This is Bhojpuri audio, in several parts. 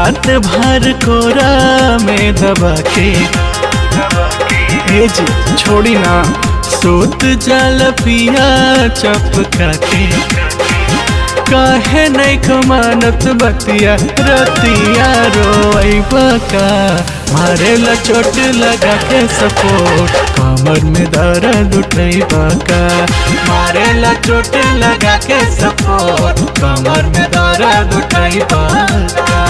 रात भर कोरा में दबा के ए जी छोड़ी ना, सूत जल पिया चपका के, काहे नहीं कमानत बतिया रतिया रोइबा का, मारेला चोट लगा के सपोर्ट, कमर में दर्द उठैबा का, मारेला चोट लगा के सपोर्ट, कमर में दर्द उठैबा का।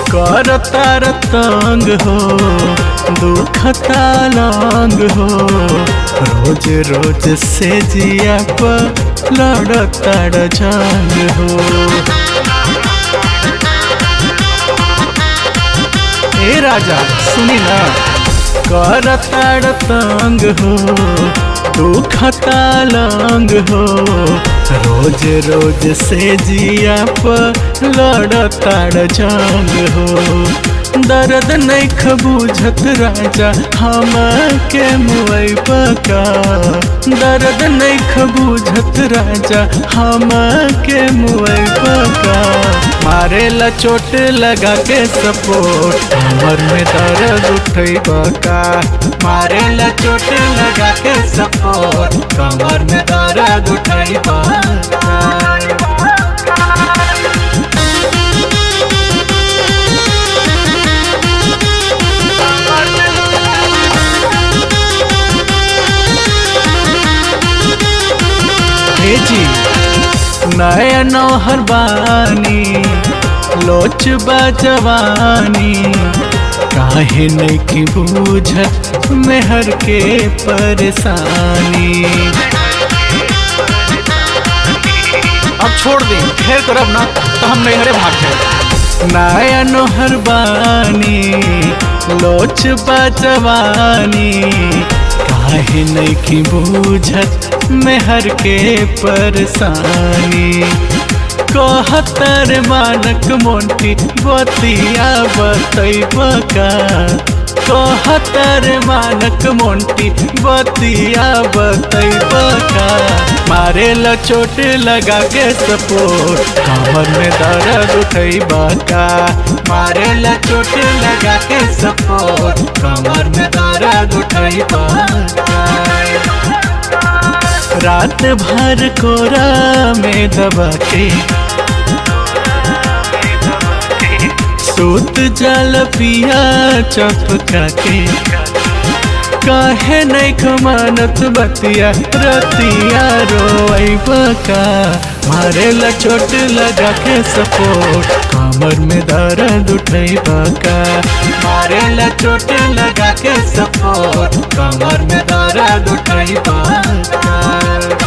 करतार तंग हो दुखता लांग हो, रोज रोज से जिया पर लड़ताड़ जंग हो। ए राजा सुनी ना, करताड़ तंग हो दुखता लांग हो, रोज रोज से जिया पर लड़ताड़ जंग हो। दर्द नहीं खबूझत राजा हम के मुइबा का, दर्द नहीं खबूझत राजा हम के मुइबा का, मारेला चोट लगा के सपोर्ट, कमर में दर्द उठैबा का, मारेला चोट लगा के सपोर्ट, कमर में दर्द उठैबा का। जी नया नौहर बानी लोच जवानी, काहे नहीं की बूझत मेहर के परेशानी। अब छोड़ दे फिर करब ना तो हम नहरे भाग जाए। नया नौहर बानी लोच जवानी, काहे नहीं की बूझत मेहर के परेशानी। कहतर मानक मोंटी बतिया बतैबा का, कहतर मानक मोंटी बतिया बतैबा का, मारेला चोट लगा के सपोर्ट, कमर में दर्द उठैबा का, मारेला चोट लगा के सपोर्ट, कमर में दर्द उठैबा का। रात भर कोरा में दबा के, सूत जल पिया चपका के, काहे नहीं कमानत बतिया रतिया रोइबा का, मारेला चोट लगा के सपोर्ट, कमर में दर्द उठैबा का, मारेला चोट लगा के सपोर्ट, कमर में दर्द उठैबा का।